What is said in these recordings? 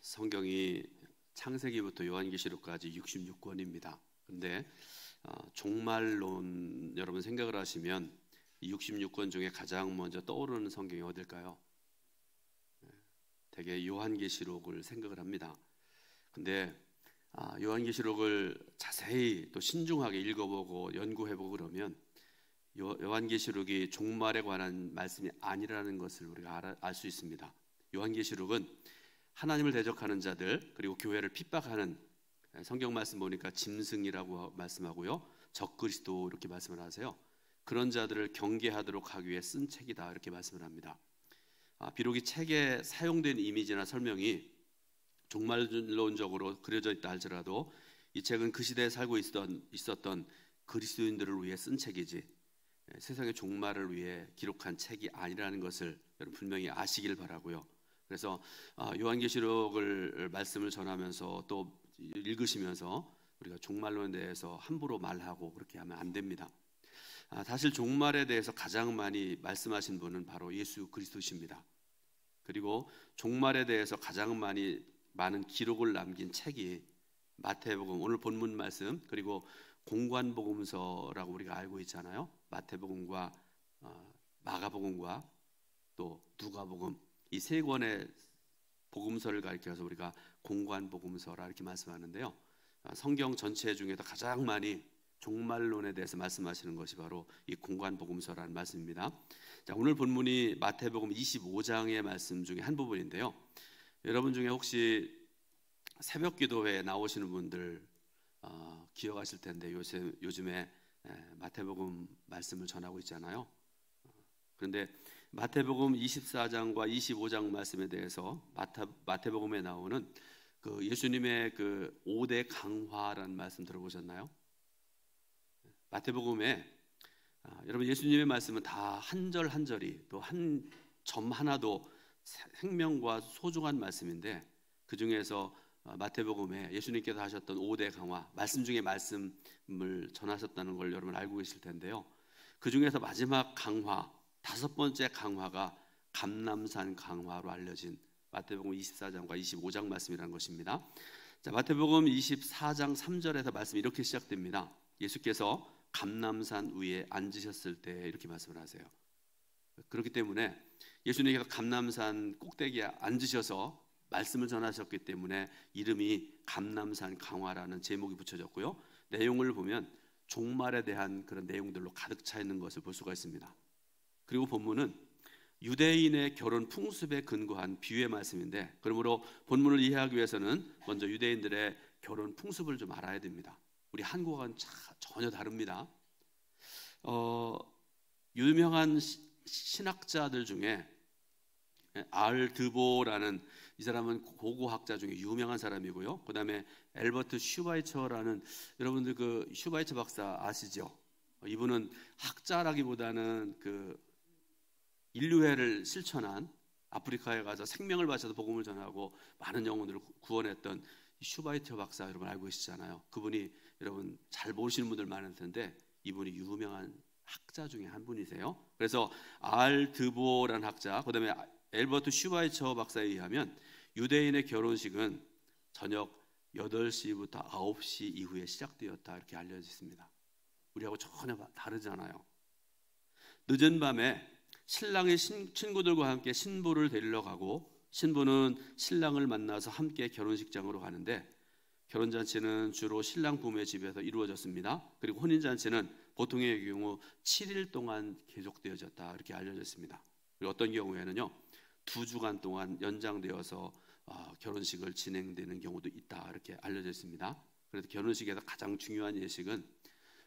성경이 창세기부터 요한계시록까지 66권입니다. 근데 종말론 여러분 생각을 하시면 이 66권 중에 가장 먼저 떠오르는 성경이 어딜까요? 되게 요한계시록을 생각을 합니다. 근데 요한계시록을 자세히 또 신중하게 읽어보고 연구해보고 그러면 요한계시록이 종말에 관한 말씀이 아니라는 것을 우리가 알 수 있습니다. 요한계시록은 하나님을 대적하는 자들, 그리고 교회를 핍박하는, 성경 말씀 보니까 짐승이라고 말씀하고요, 적그리스도 이렇게 말씀을 하세요. 그런 자들을 경계하도록 하기 위해 쓴 책이다 이렇게 말씀을 합니다. 비록 이 책에 사용된 이미지나 설명이 종말론적으로 그려져 있다 할지라도 이 책은 그 시대에 살고 있었던 그리스도인들을 위해 쓴 책이지 세상의 종말을 위해 기록한 책이 아니라는 것을 여러분 분명히 아시길 바라고요. 그래서 요한계시록을 말씀을 전하면서 또 읽으시면서 우리가 종말론에 대해서 함부로 말하고 그렇게 하면 안 됩니다. 사실 종말에 대해서 가장 많이 말씀하신 분은 바로 예수 그리스도십니다. 그리고 종말에 대해서 가장 많은 기록을 남긴 책이 마태복음, 오늘 본문 말씀, 그리고 공관복음서라고 우리가 알고 있잖아요. 마태복음과 마가복음과 또 누가복음, 이 세 권의 복음서를 가리켜서 우리가 공관복음서라 이렇게 말씀하는데요. 성경 전체 중에서 가장 많이 종말론에 대해서 말씀하시는 것이 바로 이 공관복음서라는 말씀입니다. 자, 오늘 본문이 마태복음 25장의 말씀 중에 한 부분인데요. 여러분 중에 혹시 새벽 기도회에 나오시는 분들 기억하실 텐데 요즘에 마태복음 말씀을 전하고 있잖아요. 그런데 마태복음 24장과 25장 말씀에 대해서 마태복음에 나오는 그 예수님의 그 5대 강화라는 말씀 들어보셨나요? 마태복음에 여러분 예수님의 말씀은 다 한 절 한 절이 또 한 점 하나도 생명과 소중한 말씀인데, 그 중에서 마태복음에 예수님께서 하셨던 5대 강화 말씀 중에 말씀을 전하셨다는 걸 여러분 알고 계실 텐데요. 그 중에서 마지막 강화, 5번째 강화가 감람산 강화로 알려진 마태복음 24장과 25장 말씀이라는 것입니다. 자, 마태복음 24장 3절에서 말씀이 이렇게 시작됩니다. 예수께서 감람산 위에 앉으셨을 때 이렇게 말씀을 하세요. 그렇기 때문에 예수님께서 감람산 꼭대기에 앉으셔서 말씀을 전하셨기 때문에 이름이 감람산 강화라는 제목이 붙여졌고요. 내용을 보면 종말에 대한 그런 내용들로 가득 차 있는 것을 볼 수가 있습니다. 그리고 본문은 유대인의 결혼 풍습에 근거한 비유의 말씀인데, 그러므로 본문을 이해하기 위해서는 먼저 유대인들의 결혼 풍습을 좀 알아야 됩니다. 우리 한국과는 전혀 다릅니다. 유명한 신학자들 중에 알드보라는 이 사람은 고고학자 중에 유명한 사람이고요. 그 다음에 엘버트 슈바이처라는, 여러분들 그 슈바이처 박사 아시죠? 이분은 학자라기보다는 그 인류애를 실천한, 아프리카에 가서 생명을 바쳐서 복음을 전하고 많은 영혼들을 구원했던 슈바이처 박사 여러분 알고 계시잖아요. 그분이 여러분 잘 모르시는 분들 많을 텐데 이분이 유명한 학자 중에 한 분이세요. 그래서 알드보라는 학자, 그 다음에 엘버트 슈바이처 박사에 의하면 유대인의 결혼식은 저녁 8시부터 9시 이후에 시작되었다 이렇게 알려져 있습니다. 우리하고 전혀 다르잖아요. 늦은 밤에 신랑의 친구들과 함께 신부를 데리러 가고, 신부는 신랑을 만나서 함께 결혼식장으로 가는데, 결혼잔치는 주로 신랑 부모의 집에서 이루어졌습니다. 그리고 혼인잔치는 보통의 경우 7일 동안 계속되어졌다 이렇게 알려졌습니다. 그리고 어떤 경우에는요 2주간 동안 연장되어서 결혼식을 진행되는 경우도 있다 이렇게 알려져 있습니다. 그래서 결혼식에서 가장 중요한 예식은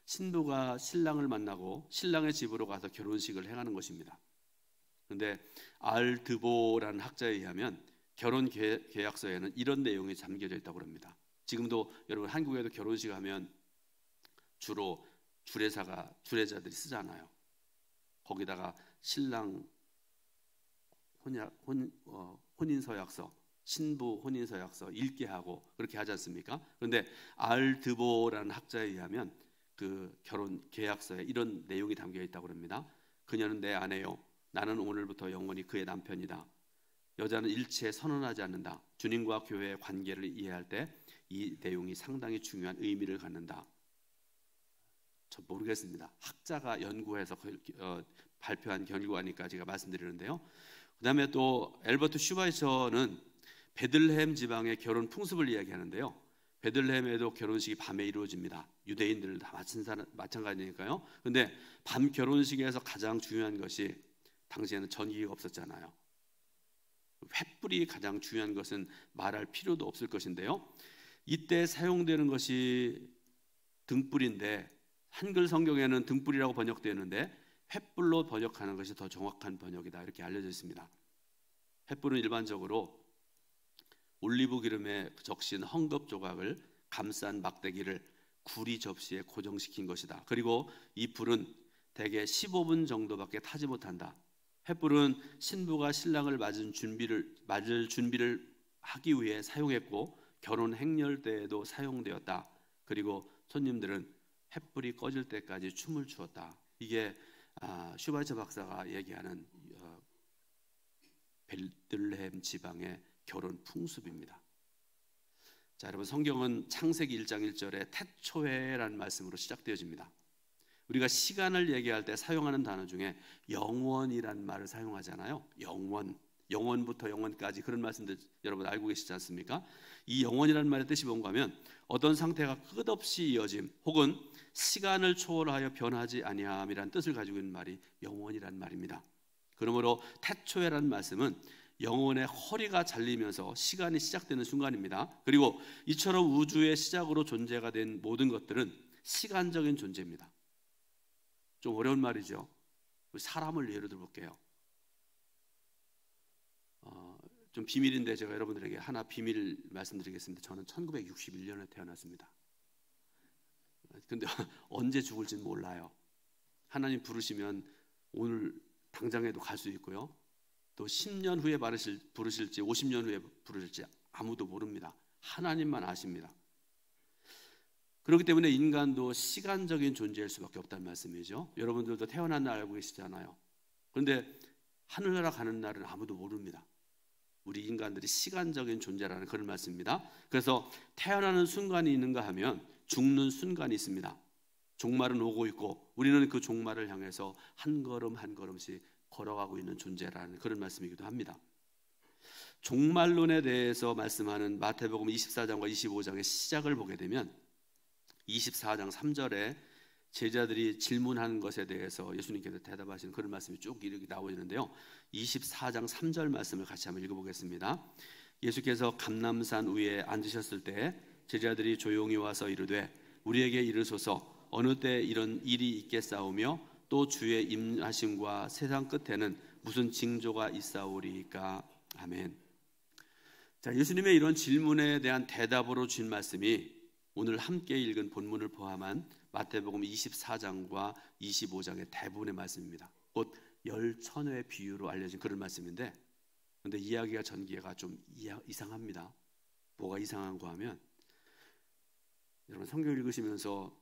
신부가 신랑을 만나고 신랑의 집으로 가서 결혼식을 행하는 것입니다. 그런데 알드보라는 학자에 의하면 결혼 계약서에는 이런 내용이 담겨져 있다고 합니다. 지금도 여러분 한국에도 결혼식 하면 주로 주례자들이 쓰잖아요. 거기다가 신랑 혼인서약서, 신부 혼인서약서 읽게 하고 그렇게 하지 않습니까? 그런데 알드보라는 학자에 의하면 그 결혼 계약서에 이런 내용이 담겨 있다고 합니다. 그녀는 내 아내요, 나는 오늘부터 영원히 그의 남편이다. 여자는 일체에 선언하지 않는다. 주님과 교회의 관계를 이해할 때 이 내용이 상당히 중요한 의미를 갖는다. 저 모르겠습니다. 학자가 연구해서 발표한 결과니까 제가 말씀드리는데요. 그 다음에 또 엘버트 슈바이처는 베들레헴 지방의 결혼 풍습을 이야기하는데요. 베들레헴에도 결혼식이 밤에 이루어집니다. 유대인들 다 마찬가지니까요. 그런데 밤 결혼식에서 가장 중요한 것이, 당시에는 전기가 없었잖아요. 횃불이 가장 중요한 것은 말할 필요도 없을 것인데요. 이때 사용되는 것이 등불인데, 한글 성경에는 등불이라고 번역되는데 횃불로 번역하는 것이 더 정확한 번역이다, 이렇게 알려져 있습니다. 횃불은 일반적으로 올리브 기름에 적신 헝겊 조각을 감싼 막대기를 구리 접시에 고정시킨 것이다. 그리고 이 불은 대개 15분 정도밖에 타지 못한다. 횃불은 신부가 신랑을 맞을 준비를 하기 위해 사용했고 결혼 행렬 때에도 사용되었다. 그리고 손님들은 횃불이 꺼질 때까지 춤을 추었다. 이게 슈바이처 박사가 얘기하는 베들레헴 지방의 결혼 풍습입니다. 자, 여러분, 성경은 창세기 1장 1절에 태초에라는 말씀으로 시작되어집니다. 우리가 시간을 얘기할 때 사용하는 단어 중에 영원이라는 말을 사용하잖아요. 영원부터 영원까지, 그런 말씀들 여러분 알고 계시지 않습니까? 이 영원이라는 말의 뜻이 뭔가 하면 어떤 상태가 끝없이 이어짐, 혹은 시간을 초월하여 변하지 아니함이라는 뜻을 가지고 있는 말이 영원이라는 말입니다. 그러므로 태초에라는 말씀은 영혼의 허리가 잘리면서 시간이 시작되는 순간입니다. 그리고 이처럼 우주의 시작으로 존재가 된 모든 것들은 시간적인 존재입니다. 좀 어려운 말이죠. 사람을 예로 들어볼게요. 좀 비밀인데 제가 여러분들에게 하나 비밀 말씀드리겠습니다. 저는 1961년에 태어났습니다. 근데 언제 죽을지는 몰라요. 하나님 부르시면 오늘 당장에도 갈 수 있고요. 또 10년 후에 부르실지 50년 후에 부르실지 아무도 모릅니다. 하나님만 아십니다. 그렇기 때문에 인간도 시간적인 존재일 수밖에 없다는 말씀이죠. 여러분들도 태어난 날 알고 계시잖아요. 그런데 하늘나라 가는 날은 아무도 모릅니다. 우리 인간들이 시간적인 존재라는 그런 말씀입니다. 그래서 태어나는 순간이 있는가 하면 죽는 순간이 있습니다. 종말은 오고 있고 우리는 그 종말을 향해서 한 걸음 한 걸음씩 걸어가고 있는 존재라는 그런 말씀이기도 합니다. 종말론에 대해서 말씀하는 마태복음 24장과 25장의 시작을 보게 되면 24장 3절에 제자들이 질문하는 것에 대해서 예수님께서 대답하시는 그런 말씀이 쭉 이렇게 나오고 있는데요. 24장 3절 말씀을 같이 한번 읽어보겠습니다. 예수께서 감람산 위에 앉으셨을 때 제자들이 조용히 와서 이르되 우리에게 이르소서 어느 때 이런 일이 있겠사오며 또 주의 임하심과 세상 끝에는 무슨 징조가 있사오리까. 아멘. 자, 예수님의 이런 질문에 대한 대답으로 준 말씀이 오늘 함께 읽은 본문을 포함한 마태복음 24장과 25장의 대부분의 말씀입니다. 곧 열천회의 비유로 알려진 그런 말씀인데, 그런데 이야기가 전개가 좀 이상합니다. 뭐가 이상한가 하면, 여러분 성경 읽으시면서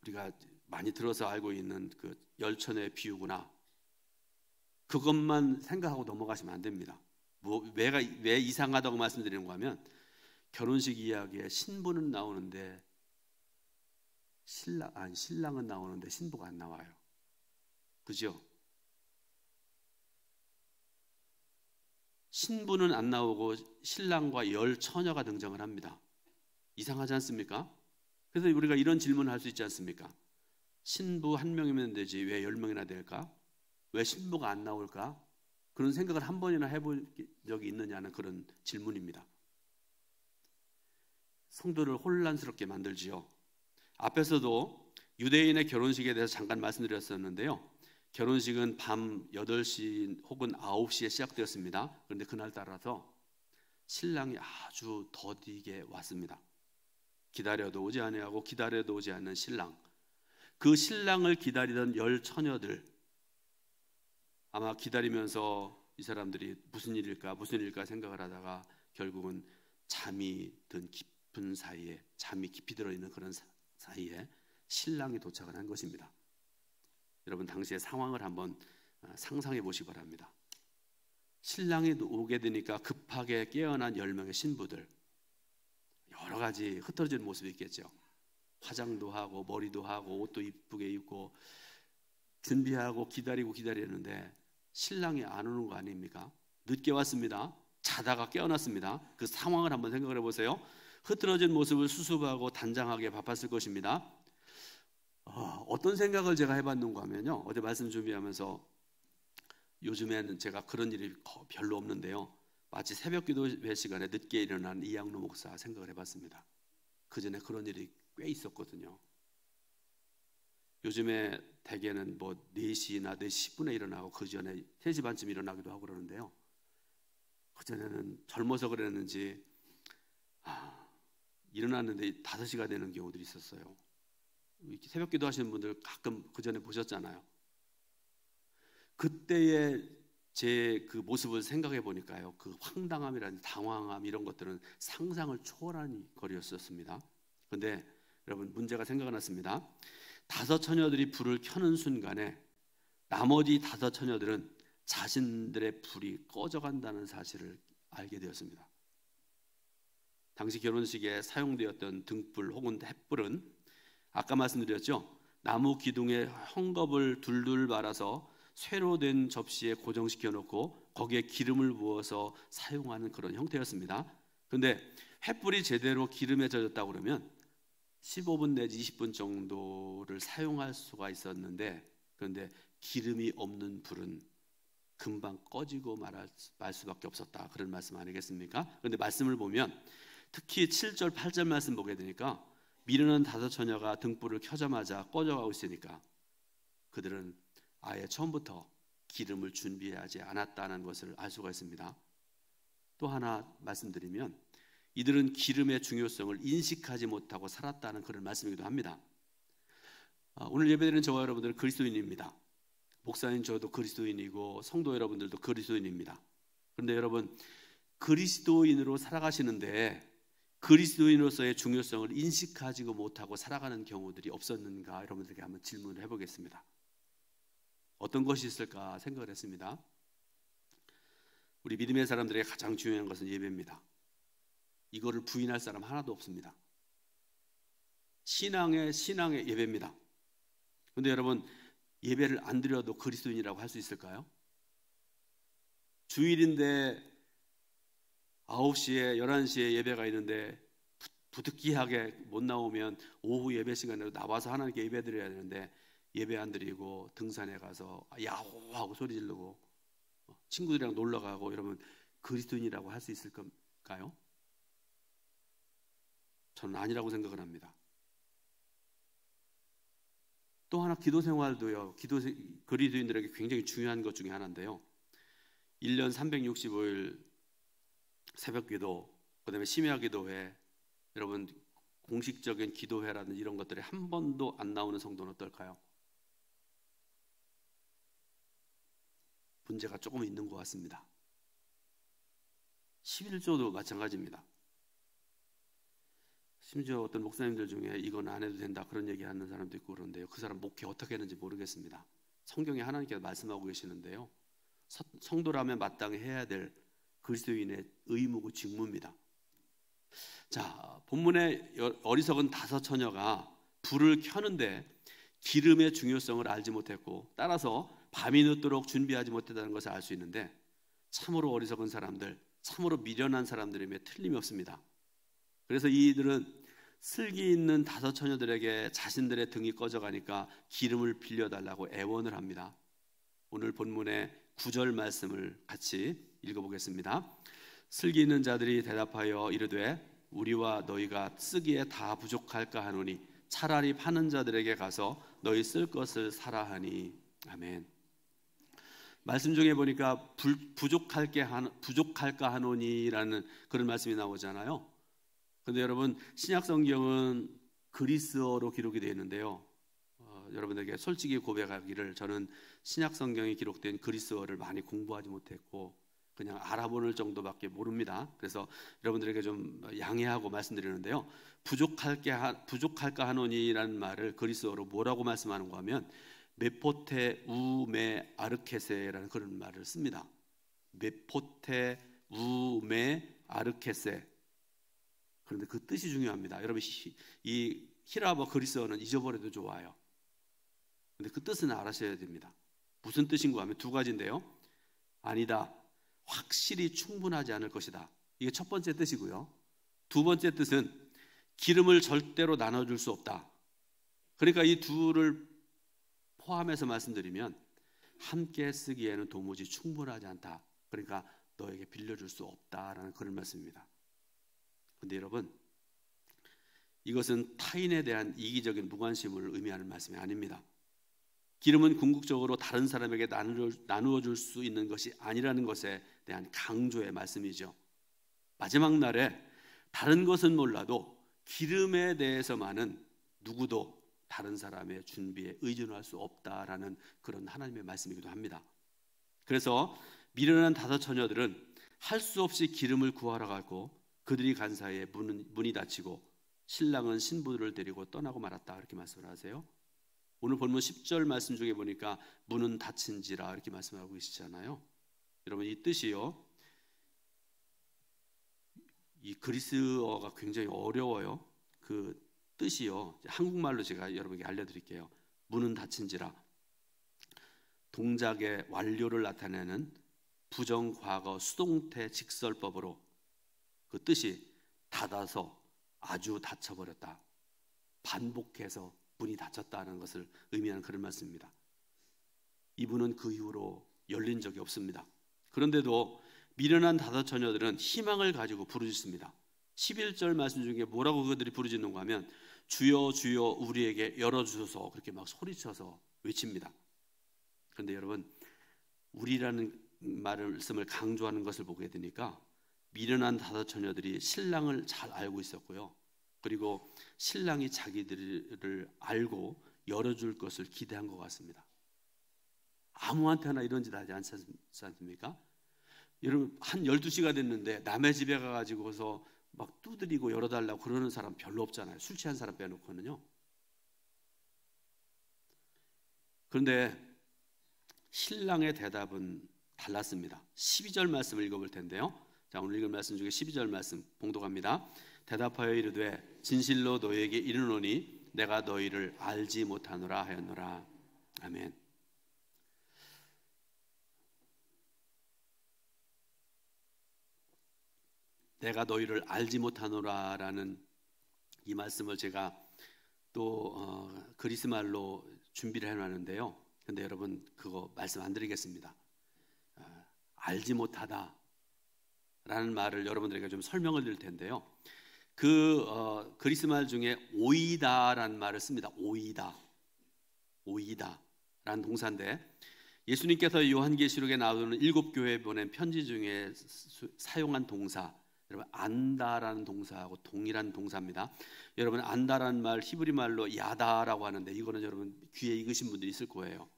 우리가 많이 들어서 알고 있는 그 열천회의 비유구나, 그것만 생각하고 넘어가시면 안 됩니다. 왜 이상하다고 말씀드리는가 하면, 결혼식 이야기에 신부는 나오는데 신랑은 나오는데 신부가 안 나와요. 그죠? 신부는 안 나오고 신랑과 열 처녀가 등장을 합니다. 이상하지 않습니까? 그래서 우리가 이런 질문을 할 수 있지 않습니까? 신부 한 명이면 되지 왜 10명이나 될까? 왜 신부가 안 나올까? 그런 생각을 한 번이나 해본 적이 있느냐는 그런 질문입니다. 성도를 혼란스럽게 만들지요. 앞에서도 유대인의 결혼식에 대해서 잠깐 말씀드렸었는데요. 결혼식은 밤 8시 혹은 9시에 시작되었습니다. 그런데 그날따라서 신랑이 아주 더디게 왔습니다. 기다려도 오지 아니하고 기다려도 오지 않는 신랑. 그 신랑을 기다리던 열 처녀들, 아마 기다리면서 이 사람들이 무슨 일일까 생각을 하다가 결국은 잠이 든 깊은 사이에, 잠이 깊이 들어있는 그런 사이에 신랑이 도착을 한 것입니다. 여러분 당시의 상황을 한번 상상해 보시기 바랍니다. 신랑이 오게 되니까 급하게 깨어난 10명의 신부들, 여러 가지 흩어지는 모습이 있겠죠. 화장도 하고 머리도 하고 옷도 이쁘게 입고 준비하고 기다리는데 신랑이 안 오는 거 아닙니까? 늦게 왔습니다. 자다가 깨어났습니다. 그 상황을 한번 생각을 해보세요. 흐트러진 모습을 수습하고 단장하게 바빴을 것입니다. 어떤 생각을 제가 해봤는가 하면요, 어제 말씀 준비하면서 요즘에는 제가 그런 일이 별로 없는데요, 마치 새벽 기도회 시간에 늦게 일어난 이양로 목사 생각을 해봤습니다. 그 전에 그런 일이 꽤 있었거든요. 요즘에 대개는 뭐 4시나 4시 10분에 일어나고 그 전에 3시 반쯤 일어나기도 하고 그러는데요, 그 전에는 젊어서 그랬는지 일어났는데 5시가 되는 경우들이 있었어요. 새벽 기도 하시는 분들 가끔 그 전에 보셨잖아요. 그때의 제 그 모습을 생각해 보니까요, 그 황당함이라든지 당황함 이런 것들은 상상을 초월한 거리였었습니다. 그런데 여러분, 문제가 생각났습니다. 5 처녀들이 불을 켜는 순간에 나머지 5 처녀들은 자신들의 불이 꺼져간다는 사실을 알게 되었습니다. 당시 결혼식에 사용되었던 등불 혹은 횃불은 아까 말씀드렸죠, 나무 기둥에 헝겊을 둘둘 말아서 쇠로 된 접시에 고정시켜 놓고 거기에 기름을 부어서 사용하는 그런 형태였습니다. 그런데 횃불이 제대로 기름에 젖었다고 그러면 15분 내지 20분 정도를 사용할 수가 있었는데, 그런데 기름이 없는 불은 금방 꺼지고 말 수밖에 없었다, 그런 말씀 아니겠습니까? 그런데 말씀을 보면 특히 7절 8절 말씀 보게 되니까 미르는 5 처녀가 등불을 켜자마자 꺼져가고 있으니까 그들은 아예 처음부터 기름을 준비하지 않았다는 것을 알 수가 있습니다. 또 하나 말씀드리면 이들은 기름의 중요성을 인식하지 못하고 살았다는 그런 말씀이기도 합니다. 오늘 예배드리는 저와 여러분들은 그리스도인입니다. 목사님 저도 그리스도인이고 성도 여러분들도 그리스도인입니다. 그런데 여러분, 그리스도인으로 살아가시는데 그리스도인으로서의 중요성을 인식하지 못하고 살아가는 경우들이 없었는가, 여러분들에게 한번 질문을 해보겠습니다. 어떤 것이 있을까 생각을 했습니다. 우리 믿음의 사람들에게 가장 중요한 것은 예배입니다. 이거를 부인할 사람 하나도 없습니다. 신앙의 예배입니다. 그런데 여러분, 예배를 안 드려도 그리스도인이라고 할 수 있을까요? 주일인데 9시에 11시에 예배가 있는데 부득이하게 못 나오면 오후 예배 시간에 나와서 하나님께 예배 드려야 되는데 예배 안 드리고 등산에 가서 야호 하고 소리 지르고 친구들이랑 놀러 가고 이러면 그리스도인이라고 할 수 있을까요? 저는 아니라고 생각을 합니다. 또 하나, 기도 생활도요, 그리스도인들에게 굉장히 중요한 것 중에 하나인데요, 1년 365일 새벽 기도, 그다음에 심야 기도회, 여러분 공식적인 기도회라는 이런 것들이 한 번도 안 나오는 성도는 어떨까요? 문제가 조금 있는 것 같습니다. 11조도 마찬가지입니다. 심지어 어떤 목사님들 중에 이건 안 해도 된다 그런 얘기하는 사람도 있고 그런데요, 그 사람 목회 어떻게 했는지 모르겠습니다. 성경에 하나님께서 말씀하고 계시는데요, 성도라면 마땅히 해야 될 그리스도인의 의무고 직무입니다. 자, 본문의 어리석은 5 처녀가 불을 켜는데 기름의 중요성을 알지 못했고 따라서 밤이 늦도록 준비하지 못했다는 것을 알 수 있는데, 참으로 어리석은 사람들, 참으로 미련한 사람들임에 틀림이 없습니다. 그래서 이들은 슬기 있는 5 처녀들에게 자신들의 등이 꺼져가니까 기름을 빌려달라고 애원을 합니다. 오늘 본문의 9절 말씀을 같이 읽어보겠습니다. 슬기 있는 자들이 대답하여 이르되 우리와 너희가 쓰기에 다 부족할까 하노니 차라리 파는 자들에게 가서 너희 쓸 것을 사라 하니. 아멘. 말씀 중에 보니까 부족할까 하노니라는 그런 말씀이 나오잖아요. 그런데 여러분, 신약 성경은 그리스어로 기록이 되어 있는데요, 여러분에게 솔직히 고백하기를, 저는 신약 성경이 기록된 그리스어를 많이 공부하지 못했고 그냥 알아보는 정도밖에 모릅니다. 그래서 여러분들에게 좀 양해하고 말씀드리는데요, 부족할까 하노니라는 말을 그리스어로 뭐라고 말씀하는가 하면 메포테 우메 아르케세라는 그런 말을 씁니다. 메포테 우메 아르케세. 그런데 그 뜻이 중요합니다. 여러분 이 히라버 그리스어는 잊어버려도 좋아요. 근데 그 뜻은 알아셔야 됩니다. 무슨 뜻인가 하면 두 가지인데요. 아니다, 확실히 충분하지 않을 것이다. 이게 첫 번째 뜻이고요. 두 번째 뜻은 기름을 절대로 나눠줄 수 없다. 그러니까 이 둘을 포함해서 말씀드리면 함께 쓰기에는 도무지 충분하지 않다. 그러니까 너에게 빌려줄 수 없다라는 그런 말씀입니다. 그런데 여러분, 이것은 타인에 대한 이기적인 무관심을 의미하는 말씀이 아닙니다. 기름은 궁극적으로 다른 사람에게 나누어 줄 수 있는 것이 아니라는 것에 대한 강조의 말씀이죠. 마지막 날에 다른 것은 몰라도 기름에 대해서만은 누구도 다른 사람의 준비에 의존할 수 없다라는 그런 하나님의 말씀이기도 합니다. 그래서 미련한 다섯 처녀들은 할 수 없이 기름을 구하러 가고 그들이 간 사이에 문이 닫히고 신랑은 신부들을 데리고 떠나고 말았다, 이렇게 말씀을 하세요. 오늘 본문 10절 말씀 중에 보니까 문은 닫힌지라 이렇게 말씀하고 계시잖아요. 여러분, 이 뜻이요, 이 그리스어가 굉장히 어려워요. 그 뜻이요, 한국말로 제가 여러분에게 알려드릴게요. 문은 닫힌지라, 동작의 완료를 나타내는 부정과거 수동태 직설법으로 그 뜻이 닫아서 아주 닫혀버렸다, 반복해서 문이 닫혔다는 것을 의미하는 그런 말씀입니다. 이 문은 그 이후로 열린 적이 없습니다. 그런데도 미련한 다섯 처녀들은 희망을 가지고 부르짖습니다. 11절 말씀 중에 뭐라고 그들이 부르짖는가 하면 주여 주여 우리에게 열어주소서, 그렇게 막 소리쳐서 외칩니다. 그런데 여러분, 우리라는 말씀을 강조하는 것을 보게 되니까 미련한 다섯 처녀들이 신랑을 잘 알고 있었고요, 그리고 신랑이 자기들을 알고 열어줄 것을 기대한 것 같습니다. 아무한테나 이런 짓 하지 않지 않습니까? 여러분, 한 12시가 됐는데 남의 집에 가가지고서 막 두드리고 열어달라고 그러는 사람 별로 없잖아요. 술 취한 사람 빼놓고는요. 그런데 신랑의 대답은 달랐습니다. 12절 말씀을 읽어볼 텐데요. 자, 오늘 읽은 말씀 중에 12절 말씀 봉독합니다. 대답하여 이르되 진실로 너희에게 이르노니 내가 너희를 알지 못하노라 하였노라. 아멘. 내가 너희를 알지 못하노라라는 이 말씀을 제가 또 그리스 말로 준비를 해놨는데요. 근데 여러분, 그거 말씀 안 드리겠습니다. 알지 못하다 라는 말을 여러분들에게 좀 설명을 드릴 텐데요. 그리스 말 중에 오이다라는 말을 씁니다. 오이다라는 동사인데, 예수님께서 요한계시록에 나오는 7교회에 보낸 편지 중에 사용한 동사, 여러분 안다라는 동사하고 동일한 동사입니다. 여러분, 안다라는 말 히브리 말로 야다라고 하는데, 이거는 여러분 귀에 익으신 분들이 있을 거예요.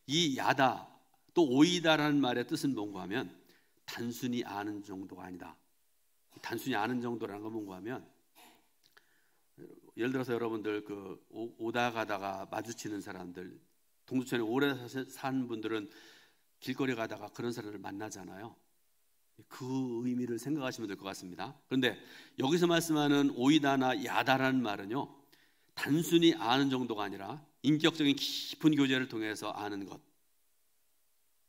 이 야다 또 오이다라는 말의 뜻은 뭔가 하면 단순히 아는 정도가 아니다. 단순히 아는 정도라는 건 뭔가 하면, 예를 들어서 여러분들 오다 가다가 마주치는 사람들, 동두천에 오래 산 분들은 길거리 가다가 그런 사람을 만나잖아요. 그 의미를 생각하시면 될 것 같습니다. 그런데 여기서 말씀하는 오이다나 야다라는 말은요, 단순히 아는 정도가 아니라 인격적인 깊은 교제를 통해서 아는 것,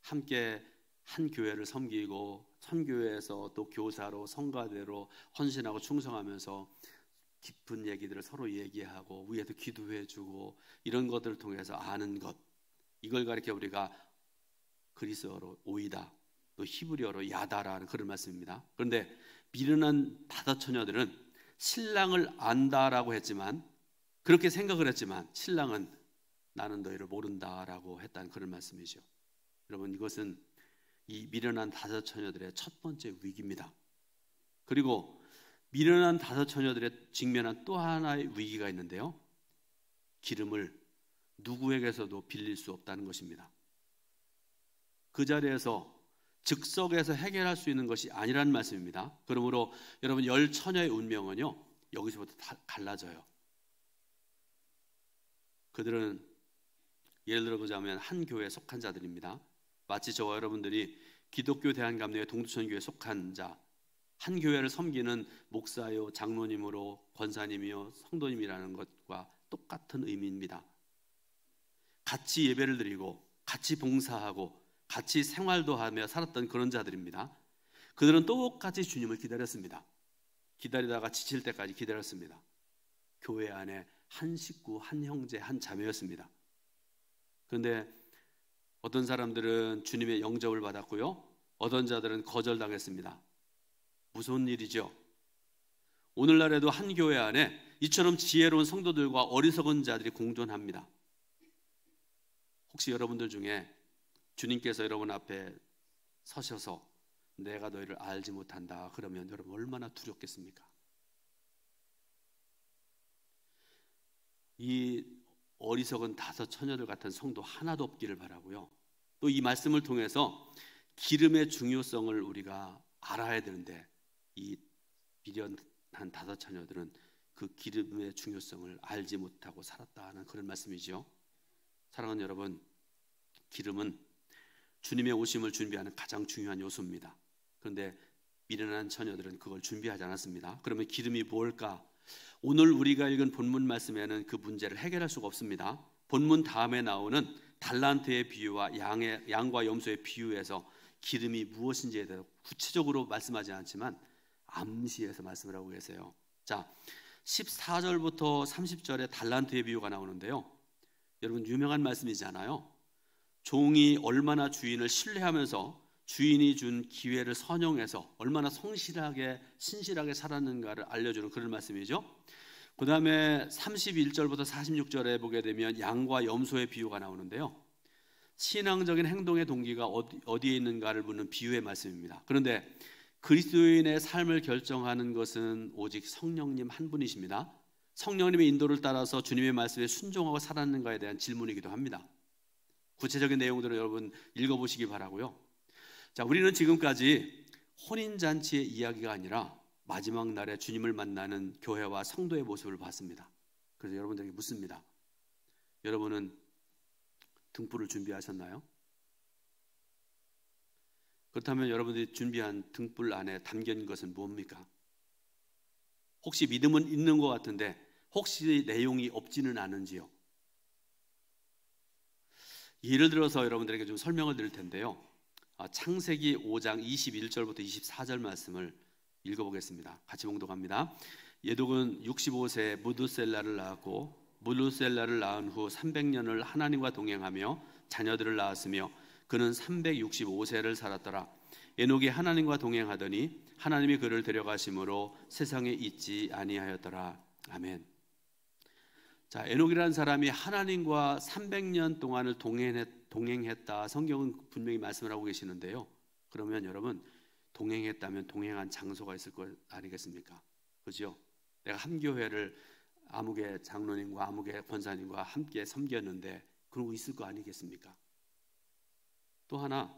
함께 한 교회를 섬기고 선교회에서 또 교사로 성가대로 헌신하고 충성하면서 깊은 얘기들을 서로 얘기하고 위에서 기도해주고 이런 것들을 통해서 아는 것, 이걸 가리켜 우리가 그리스어로 오이다, 또 히브리어로 야다라는 그런 말씀입니다. 그런데 미련한 다섯 처녀들은 신랑을 안다라고 했지만, 그렇게 생각을 했지만 신랑은 나는 너희를 모른다라고 했다는 그런 말씀이죠. 여러분, 이것은 이 미련한 다섯 처녀들의 첫 번째 위기입니다. 그리고 미련한 다섯 처녀들의 직면한 또 하나의 위기가 있는데요, 기름을 누구에게서도 빌릴 수 없다는 것입니다. 그 자리에서 즉석에서 해결할 수 있는 것이 아니라는 말씀입니다. 그러므로 여러분, 열 처녀의 운명은요, 여기서부터 다 갈라져요. 그들은 예를 들어 보자면 한 교회에 속한 자들입니다. 마치 저와 여러분들이 기독교 대한감리회 동두천교에 속한 자, 한 교회를 섬기는 목사요, 장로님으로 권사님이요, 성도님이라는 것과 똑같은 의미입니다. 같이 예배를 드리고 같이 봉사하고 같이 생활도 하며 살았던 그런 자들입니다. 그들은 똑같이 주님을 기다렸습니다. 기다리다가 지칠 때까지 기다렸습니다. 교회 안에 한 식구, 한 형제, 한 자매였습니다. 그런데 어떤 사람들은 주님의 영접을 받았고요, 어떤 자들은 거절당했습니다. 무서운 일이죠. 오늘날에도 한 교회 안에 이처럼 지혜로운 성도들과 어리석은 자들이 공존합니다. 혹시 여러분들 중에 주님께서 여러분 앞에 서셔서 내가 너희를 알지 못한다 그러면 여러분 얼마나 두렵겠습니까? 이 어리석은 다섯 처녀들 같은 성도 하나도 없기를 바라고요. 또 이 말씀을 통해서 기름의 중요성을 우리가 알아야 되는데, 이 미련한 다섯 처녀들은 그 기름의 중요성을 알지 못하고 살았다는 그런 말씀이죠. 사랑하는 여러분, 기름은 주님의 오심을 준비하는 가장 중요한 요소입니다. 그런데 미련한 처녀들은 그걸 준비하지 않았습니다. 그러면 기름이 뭘까? 오늘 우리가 읽은 본문 말씀에는 그 문제를 해결할 수가 없습니다. 본문 다음에 나오는 달란트의 비유와 양과 염소의 비유에서 기름이 무엇인지에 대해서 구체적으로 말씀하지 않지만 암시해서 말씀을 하고 계세요. 자, 14절부터 30절에 달란트의 비유가 나오는데요, 여러분 유명한 말씀이잖아요. 종이 얼마나 주인을 신뢰하면서 주인이 준 기회를 선용해서 얼마나 성실하게 신실하게 살았는가를 알려주는 그런 말씀이죠. 그 다음에 31절부터 46절에 보게 되면 양과 염소의 비유가 나오는데요, 신앙적인 행동의 동기가 어디에 있는가를 묻는 비유의 말씀입니다. 그런데 그리스도인의 삶을 결정하는 것은 오직 성령님 한 분이십니다. 성령님의 인도를 따라서 주님의 말씀에 순종하고 살았는가에 대한 질문이기도 합니다. 구체적인 내용들을 여러분 읽어보시기 바라고요. 자, 우리는 지금까지 혼인잔치의 이야기가 아니라 마지막 날에 주님을 만나는 교회와 성도의 모습을 봤습니다. 그래서 여러분들에게 묻습니다. 여러분은 등불을 준비하셨나요? 그렇다면 여러분들이 준비한 등불 안에 담긴 것은 무엇입니까? 혹시 믿음은 있는 것 같은데 혹시 내용이 없지는 않은지요? 예를 들어서 여러분들에게 좀 설명을 드릴 텐데요, 창세기 5장 21절부터 24절 말씀을 읽어보겠습니다. 같이 봉독합니다. 예독은 65세에 무두셀라를 낳았고 무두셀라를 낳은 후 300년을 하나님과 동행하며 자녀들을 낳았으며 그는 365세를 살았더라. 에녹이 하나님과 동행하더니 하나님이 그를 데려가심으로 세상에 있지 아니하였더라. 아멘. 자, 에녹이라는 사람이 하나님과 300년 동안을 동행했다. 성경은 분명히 말씀을 하고 계시는데요, 그러면 여러분 동행했다면 동행한 장소가 있을 것 아니겠습니까? 그죠? 내가 한 교회를 아무개 장로님과 아무개 권사님과 함께 섬겼는데 그런 거 있을 거 아니겠습니까? 또 하나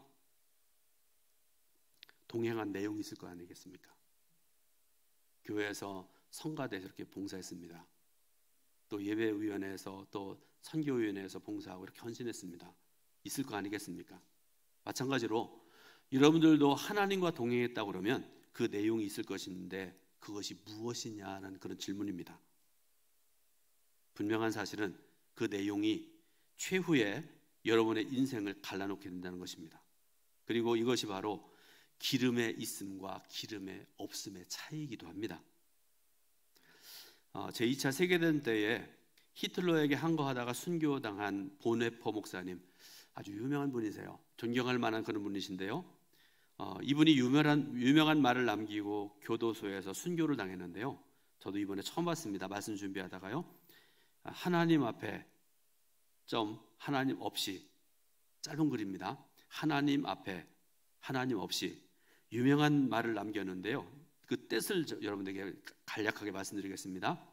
동행한 내용이 있을 거 아니겠습니까? 교회에서 성가대에서 이렇게 봉사했습니다. 또 예배위원회에서 또 선교위원회에서 봉사하고 이렇게 헌신했습니다. 있을 거 아니겠습니까? 마찬가지로 여러분들도 하나님과 동행했다고 그러면 그 내용이 있을 것인데 그것이 무엇이냐는 그런 질문입니다. 분명한 사실은 그 내용이 최후에 여러분의 인생을 갈라놓게 된다는 것입니다. 그리고 이것이 바로 기름의 있음과 기름의 없음의 차이이기도 합니다. 제2차 세계대전 때에 히틀러에게 항거하다가 순교당한 보네퍼 목사님, 아주 유명한 분이세요. 존경할 만한 그런 분이신데요, 이분이 유명한 말을 남기고 교도소에서 순교를 당했는데요, 저도 이번에 처음 봤습니다. 말씀 준비하다가요, 하나님 앞에 점 하나님 없이, 짧은 글입니다. 하나님 앞에 하나님 없이, 유명한 말을 남겼는데요, 그 뜻을 여러분들에게 간략하게 말씀드리겠습니다.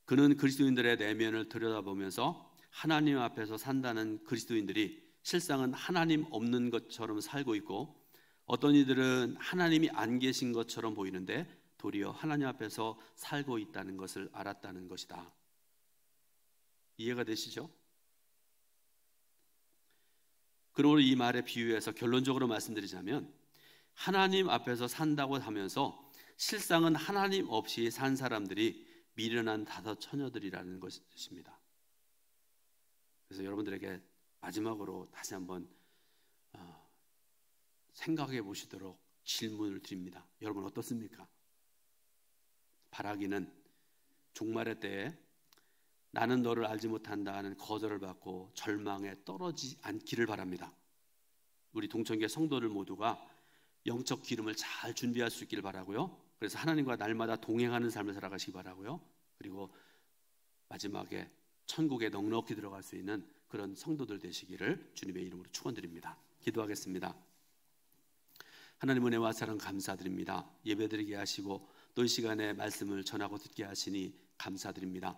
그는 그리스도인들의 내면을 들여다보면서 하나님 앞에서 산다는 그리스도인들이 실상은 하나님 없는 것처럼 살고 있고 어떤 이들은 하나님이 안 계신 것처럼 보이는데 도리어 하나님 앞에서 살고 있다는 것을 알았다는 것이다. 이해가 되시죠? 그러므로 이 말에 비유해서 결론적으로 말씀드리자면 하나님 앞에서 산다고 하면서 실상은 하나님 없이 산 사람들이 미련한 다섯 처녀들이라는 것입니다. 그래서 여러분들에게 마지막으로 다시 한번 생각해 보시도록 질문을 드립니다. 여러분 어떻습니까? 바라기는 종말의 때에 나는 너를 알지 못한다 하는 거절을 받고 절망에 떨어지지 않기를 바랍니다. 우리 동천교회 성도들 모두가 영적 기름을 잘 준비할 수 있기를 바라고요. 그래서 하나님과 날마다 동행하는 삶을 살아가시기 바라고요. 그리고 마지막에 천국에 넉넉히 들어갈 수 있는 그런 성도들 되시기를 주님의 이름으로 축원드립니다. 기도하겠습니다. 하나님 은혜와 사랑 감사드립니다. 예배드리게 하시고 또 이 시간에 말씀을 전하고 듣게 하시니 감사드립니다.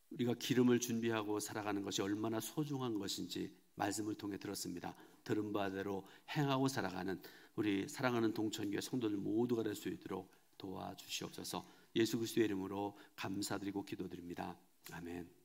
우리가 기름을 준비하고 살아가는 것이 얼마나 소중한 것인지 말씀을 통해 들었습니다. 들은 바대로 행하고 살아가는 우리 사랑하는 동천교회 성도들 모두가 될 수 있도록 도와주시옵소서. 예수 그리스도의 이름으로 감사드리고 기도드립니다. 아멘.